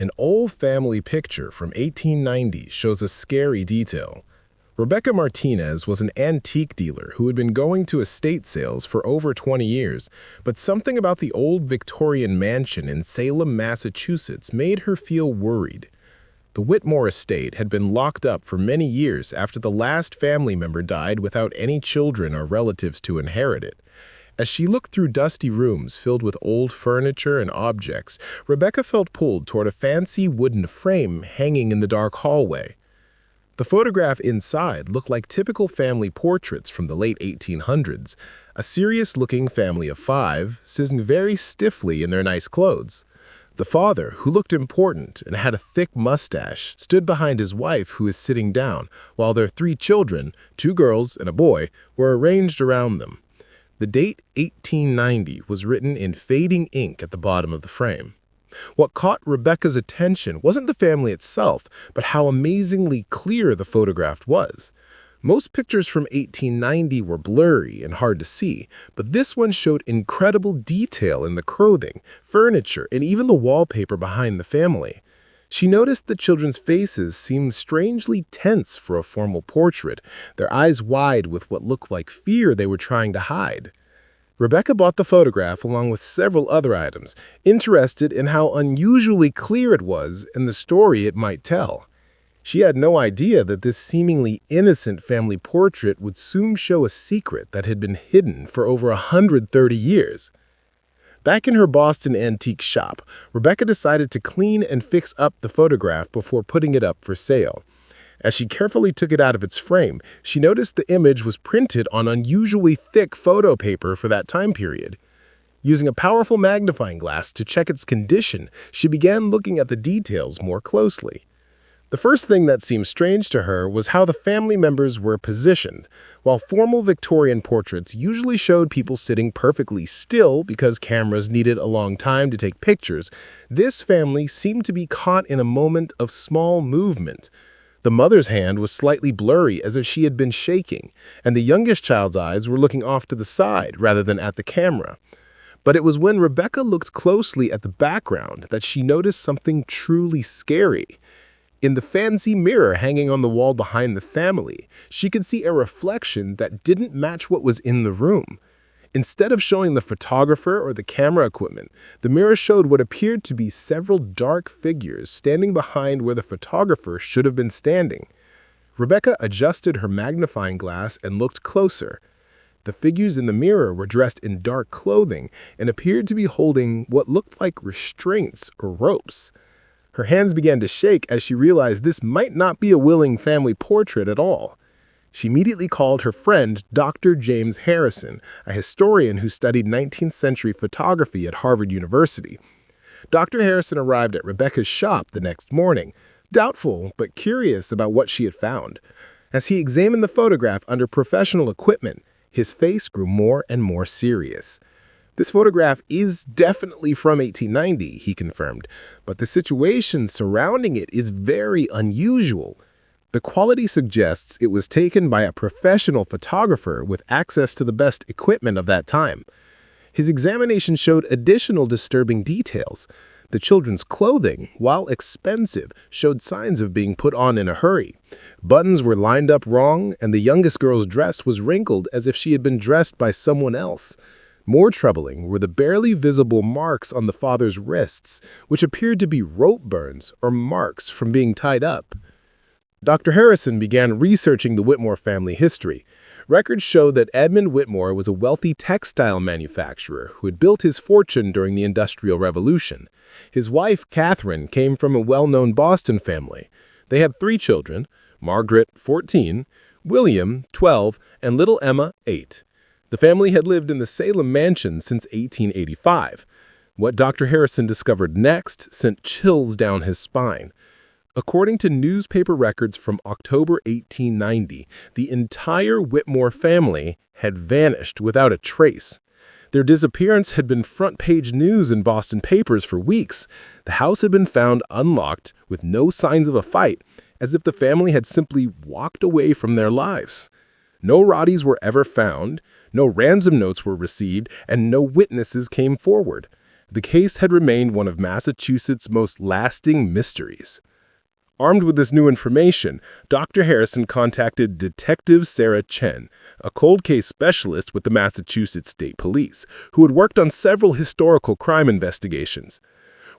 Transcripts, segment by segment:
An old family picture from 1890 shows a scary detail. Rebecca Martinez was an antique dealer who had been going to estate sales for over 20 years, but something about the old Victorian mansion in Salem, Massachusetts made her feel worried. The Whitmore estate had been locked up for many years after the last family member died without any children or relatives to inherit it. As she looked through dusty rooms filled with old furniture and objects, Rebecca felt pulled toward a fancy wooden frame hanging in the dark hallway. The photograph inside looked like typical family portraits from the late 1800s, a serious-looking family of five, sitting very stiffly in their nice clothes. The father, who looked important and had a thick mustache, stood behind his wife, who was sitting down, while their three children, two girls and a boy, were arranged around them. The date 1890 was written in fading ink at the bottom of the frame. What caught Rebecca's attention wasn't the family itself, but how amazingly clear the photograph was. Most pictures from 1890 were blurry and hard to see, but this one showed incredible detail in the clothing, furniture, and even the wallpaper behind the family. She noticed the children's faces seemed strangely tense for a formal portrait, their eyes wide with what looked like fear they were trying to hide. Rebecca bought the photograph along with several other items, interested in how unusually clear it was and the story it might tell. She had no idea that this seemingly innocent family portrait would soon show a secret that had been hidden for over 130 years. Back in her Boston antique shop, Rebecca decided to clean and fix up the photograph before putting it up for sale. As she carefully took it out of its frame, she noticed the image was printed on unusually thick photo paper for that time period. Using a powerful magnifying glass to check its condition, she began looking at the details more closely. The first thing that seemed strange to her was how the family members were positioned. While formal Victorian portraits usually showed people sitting perfectly still because cameras needed a long time to take pictures, this family seemed to be caught in a moment of small movement. The mother's hand was slightly blurry as if she had been shaking, and the youngest child's eyes were looking off to the side rather than at the camera. But it was when Rebecca looked closely at the background that she noticed something truly scary. In the fancy mirror hanging on the wall behind the family, she could see a reflection that didn't match what was in the room. Instead of showing the photographer or the camera equipment, the mirror showed what appeared to be several dark figures standing behind where the photographer should have been standing. Rebecca adjusted her magnifying glass and looked closer. The figures in the mirror were dressed in dark clothing and appeared to be holding what looked like restraints or ropes. Her hands began to shake as she realized this might not be a willing family portrait at all. She immediately called her friend Dr. James Harrison, a historian who studied 19th century photography at Harvard University. Dr. Harrison arrived at Rebecca's shop the next morning, doubtful but curious about what she had found. As he examined the photograph under professional equipment, his face grew more and more serious. "This photograph is definitely from 1890, he confirmed, but the situation surrounding it is very unusual. The quality suggests it was taken by a professional photographer with access to the best equipment of that time." His examination showed additional disturbing details. The children's clothing, while expensive, showed signs of being put on in a hurry. Buttons were lined up wrong, and the youngest girl's dress was wrinkled as if she had been dressed by someone else. More troubling were the barely visible marks on the father's wrists, which appeared to be rope burns or marks from being tied up. Dr. Harrison began researching the Whitmore family history. Records show that Edmund Whitmore was a wealthy textile manufacturer who had built his fortune during the Industrial Revolution. His wife, Catherine, came from a well-known Boston family. They had three children: Margaret, 14, William, 12, and little Emma, 8. The family had lived in the Salem mansion since 1885. What Dr. Harrison discovered next sent chills down his spine. According to newspaper records from October 1890, the entire Whitmore family had vanished without a trace. Their disappearance had been front-page news in Boston papers for weeks. The house had been found unlocked with no signs of a fight, as if the family had simply walked away from their lives. No bodies were ever found, no ransom notes were received, and no witnesses came forward. The case had remained one of Massachusetts' most lasting mysteries. Armed with this new information, Dr. Harrison contacted Detective Sarah Chen, a cold case specialist with the Massachusetts State Police, who had worked on several historical crime investigations.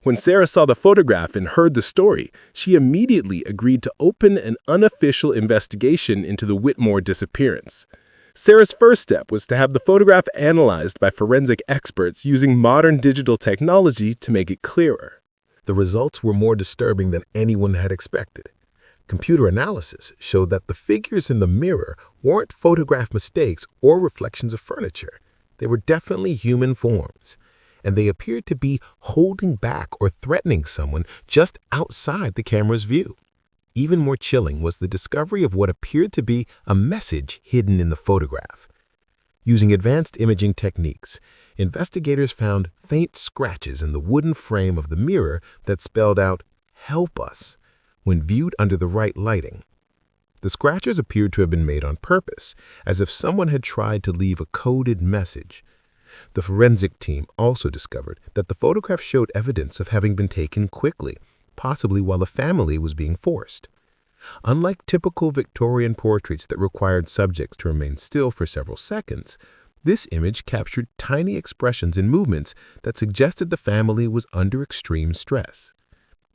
When Sarah saw the photograph and heard the story, she immediately agreed to open an unofficial investigation into the Whitmore disappearance. Sarah's first step was to have the photograph analyzed by forensic experts using modern digital technology to make it clearer. The results were more disturbing than anyone had expected. Computer analysis showed that the figures in the mirror weren't photograph mistakes or reflections of furniture. They were definitely human forms, and they appeared to be holding back or threatening someone just outside the camera's view. Even more chilling was the discovery of what appeared to be a message hidden in the photograph. Using advanced imaging techniques, investigators found faint scratches in the wooden frame of the mirror that spelled out, "Help us," when viewed under the right lighting. The scratches appeared to have been made on purpose, as if someone had tried to leave a coded message. The forensic team also discovered that the photograph showed evidence of having been taken quickly, possibly while the family was being forced. Unlike typical Victorian portraits that required subjects to remain still for several seconds, this image captured tiny expressions and movements that suggested the family was under extreme stress.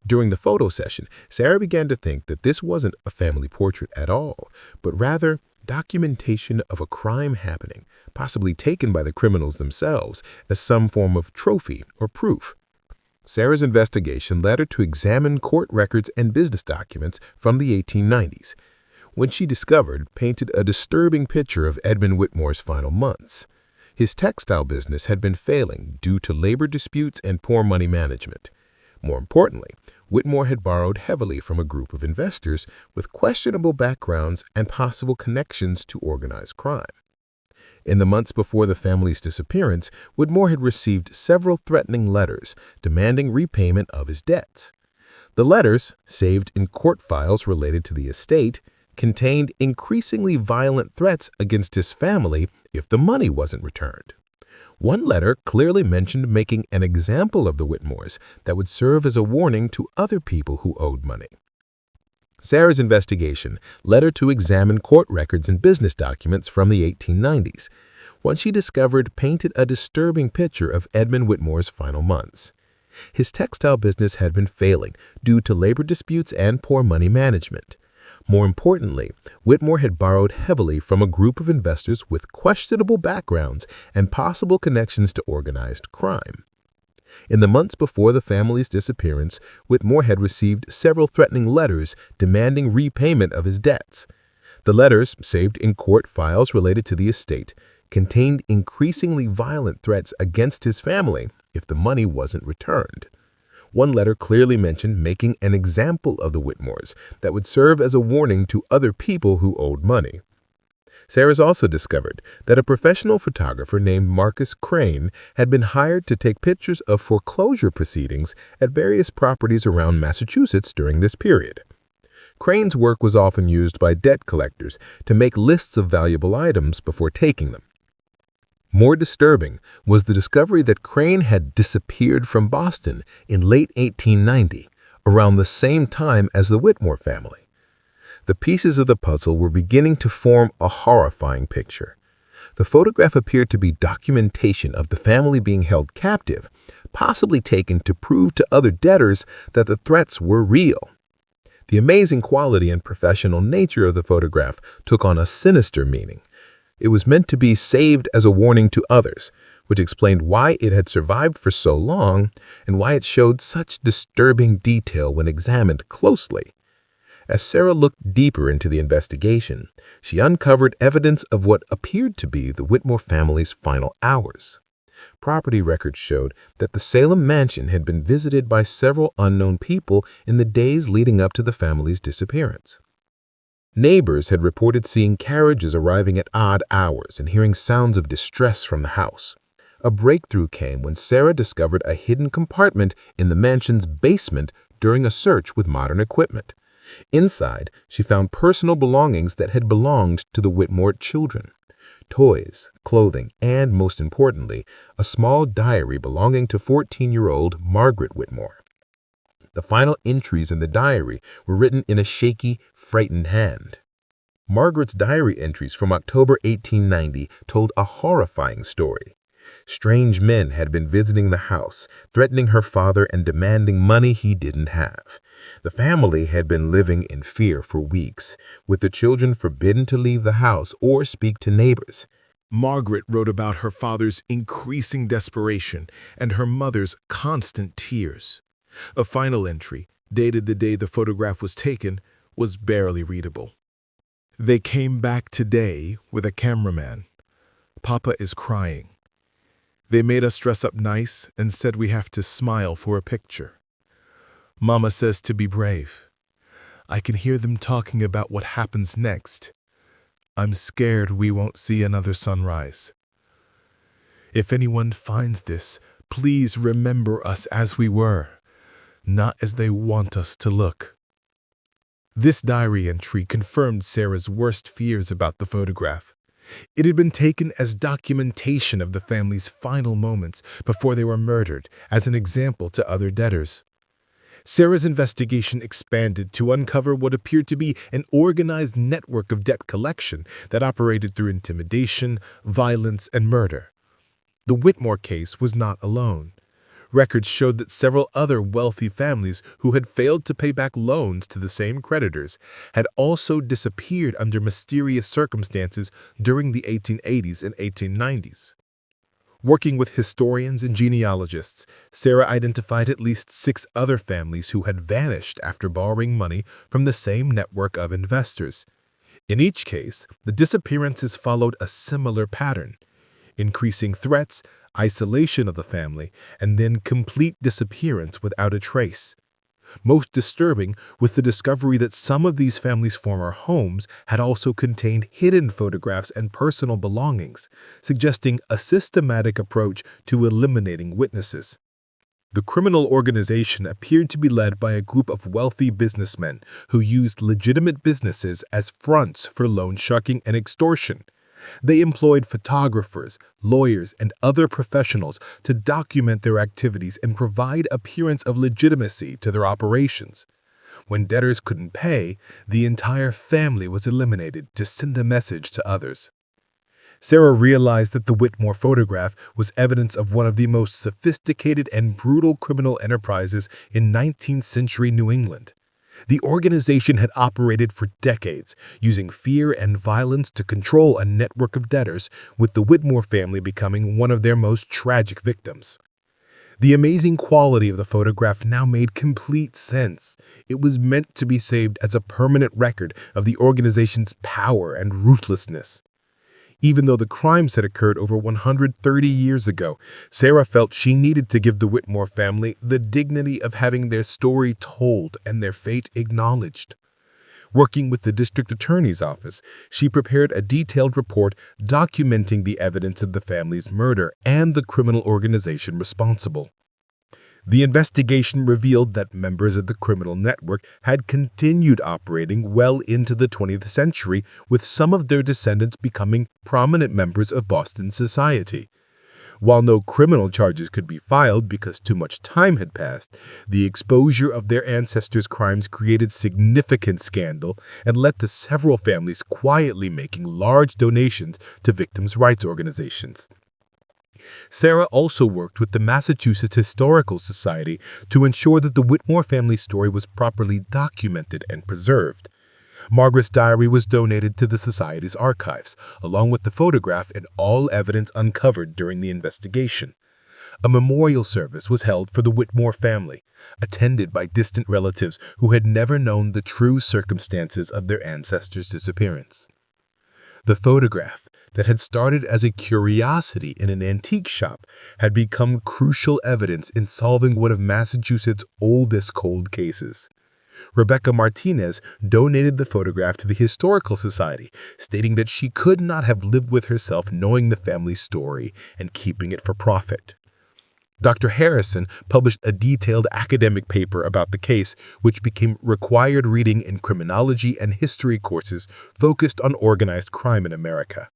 During the photo session, Sarah began to think that this wasn't a family portrait at all, but rather documentation of a crime happening, possibly taken by the criminals themselves as some form of trophy or proof. Sarah's investigation led her to examine court records and business documents from the 1890s, when she painted a disturbing picture of Edmund Whitmore's final months. His textile business had been failing due to labor disputes and poor money management. More importantly, Whitmore had borrowed heavily from a group of investors with questionable backgrounds and possible connections to organized crime. In the months before the family's disappearance, Whitmore had received several threatening letters demanding repayment of his debts. The letters, saved in court files related to the estate, contained increasingly violent threats against his family if the money wasn't returned. One letter clearly mentioned making an example of the Whitmores that would serve as a warning to other people who owed money. Sarah's investigation led her to examine court records and business documents from the 1890s, when she painted a disturbing picture of Edmund Whitmore's final months. His textile business had been failing due to labor disputes and poor money management. More importantly, Whitmore had borrowed heavily from a group of investors with questionable backgrounds and possible connections to organized crime. In the months before the family's disappearance, Whitmore had received several threatening letters demanding repayment of his debts. The letters, saved in court files related to the estate, contained increasingly violent threats against his family if the money wasn't returned. One letter clearly mentioned making an example of the Whitmores that would serve as a warning to other people who owed money. Sarah's also discovered that a professional photographer named Marcus Crane had been hired to take pictures of foreclosure proceedings at various properties around Massachusetts during this period. Crane's work was often used by debt collectors to make lists of valuable items before taking them. More disturbing was the discovery that Crane had disappeared from Boston in late 1890, around the same time as the Whitmore family. The pieces of the puzzle were beginning to form a horrifying picture. The photograph appeared to be documentation of the family being held captive, possibly taken to prove to other debtors that the threats were real. The amazing quality and professional nature of the photograph took on a sinister meaning. It was meant to be saved as a warning to others, which explained why it had survived for so long and why it showed such disturbing detail when examined closely. As Sarah looked deeper into the investigation, she uncovered evidence of what appeared to be the Whitmore family's final hours. Property records showed that the Salem mansion had been visited by several unknown people in the days leading up to the family's disappearance. Neighbors had reported seeing carriages arriving at odd hours and hearing sounds of distress from the house. A breakthrough came when Sarah discovered a hidden compartment in the mansion's basement during a search with modern equipment. Inside, she found personal belongings that had belonged to the Whitmore children. toys, clothing, and, most importantly, a small diary belonging to 14-year-old Margaret Whitmore. The final entries in the diary were written in a shaky, frightened hand. Margaret's diary entries from October 1890 told a horrifying story. Strange men had been visiting the house, threatening her father and demanding money he didn't have. The family had been living in fear for weeks, with the children forbidden to leave the house or speak to neighbors. Margaret wrote about her father's increasing desperation and her mother's constant tears. A final entry, dated the day the photograph was taken, was barely readable. They came back today with a cameraman. Papa is crying. They made us dress up nice and said we have to smile for a picture. Mama says to be brave. I can hear them talking about what happens next. I'm scared we won't see another sunrise. If anyone finds this, please remember us as we were, not as they want us to look. This diary entry confirmed Sarah's worst fears about the photograph. It had been taken as documentation of the family's final moments before they were murdered, as an example to other debtors. Sarah's investigation expanded to uncover what appeared to be an organized network of debt collection that operated through intimidation, violence, and murder. The Whitmore case was not alone. Records showed that several other wealthy families who had failed to pay back loans to the same creditors had also disappeared under mysterious circumstances during the 1880s and 1890s. Working with historians and genealogists, Sarah identified at least 6 other families who had vanished after borrowing money from the same network of investors. In each case, the disappearances followed a similar pattern: increasing threats, isolation of the family, and then complete disappearance without a trace. Most disturbing was the discovery that some of these families' former homes had also contained hidden photographs and personal belongings, suggesting a systematic approach to eliminating witnesses. The criminal organization appeared to be led by a group of wealthy businessmen who used legitimate businesses as fronts for loan sharking and extortion. They employed photographers, lawyers, and other professionals to document their activities and provide appearance of legitimacy to their operations. When debtors couldn't pay, the entire family was eliminated to send a message to others. Sarah realized that the Whitmore photograph was evidence of one of the most sophisticated and brutal criminal enterprises in 19th century New England. The organization had operated for decades, using fear and violence to control a network of debtors, with the Whitmore family becoming one of their most tragic victims. The amazing quality of the photograph now made complete sense. It was meant to be saved as a permanent record of the organization's power and ruthlessness. Even though the crimes had occurred over 130 years ago, Sarah felt she needed to give the Whitmore family the dignity of having their story told and their fate acknowledged. Working with the district attorney's office, she prepared a detailed report documenting the evidence of the family's murder and the criminal organization responsible. The investigation revealed that members of the criminal network had continued operating well into the 20th century, with some of their descendants becoming prominent members of Boston society. While no criminal charges could be filed because too much time had passed, the exposure of their ancestors' crimes created significant scandal and led to several families quietly making large donations to victims' rights organizations. Sarah also worked with the Massachusetts Historical Society to ensure that the Whitmore family story was properly documented and preserved. Margaret's diary was donated to the Society's archives, along with the photograph and all evidence uncovered during the investigation. A memorial service was held for the Whitmore family, attended by distant relatives who had never known the true circumstances of their ancestors' disappearance. The photograph, that had started as a curiosity in an antique shop, had become crucial evidence in solving one of Massachusetts' oldest cold cases. Rebecca Martinez donated the photograph to the Historical Society, stating that she could not have lived with herself knowing the family's story and keeping it for profit. Dr. Harrison published a detailed academic paper about the case, which became required reading in criminology and history courses focused on organized crime in America.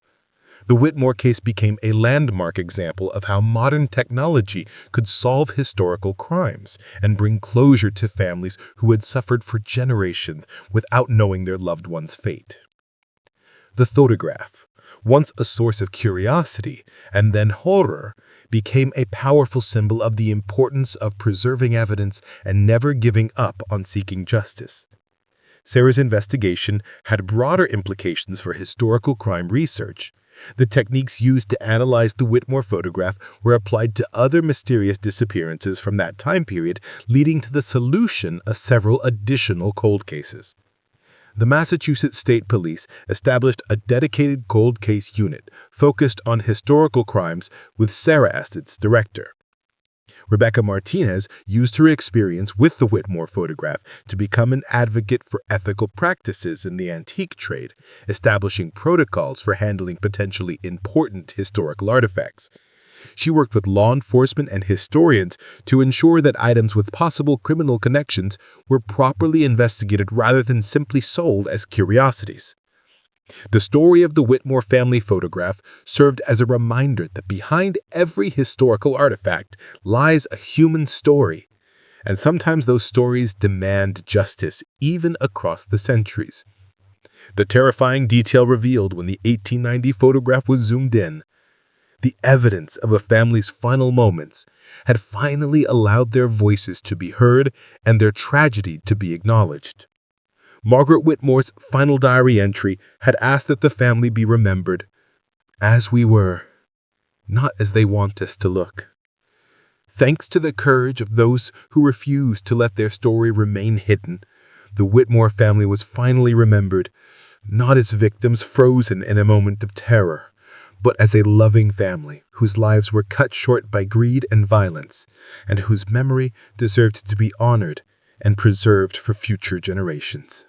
The Whitmore case became a landmark example of how modern technology could solve historical crimes and bring closure to families who had suffered for generations without knowing their loved one's fate. The photograph, once a source of curiosity and then horror, became a powerful symbol of the importance of preserving evidence and never giving up on seeking justice. Sarah's investigation had broader implications for historical crime research. The techniques used to analyze the Whitmore photograph were applied to other mysterious disappearances from that time period, leading to the solution of several additional cold cases. The Massachusetts State Police established a dedicated cold case unit focused on historical crimes with Sarah as its director. Rebecca Martinez used her experience with the Whitmore photograph to become an advocate for ethical practices in the antique trade, establishing protocols for handling potentially important historical artifacts. She worked with law enforcement and historians to ensure that items with possible criminal connections were properly investigated rather than simply sold as curiosities. The story of the Whitmore family photograph served as a reminder that behind every historical artifact lies a human story, and sometimes those stories demand justice even across the centuries. The terrifying detail revealed when the 1890 photograph was zoomed in, the evidence of a family's final moments, had finally allowed their voices to be heard and their tragedy to be acknowledged. Margaret Whitmore's final diary entry had asked that the family be remembered as we were, not as they want us to look. Thanks to the courage of those who refused to let their story remain hidden, the Whitmore family was finally remembered, not as victims frozen in a moment of terror, but as a loving family whose lives were cut short by greed and violence, and whose memory deserved to be honored and preserved for future generations.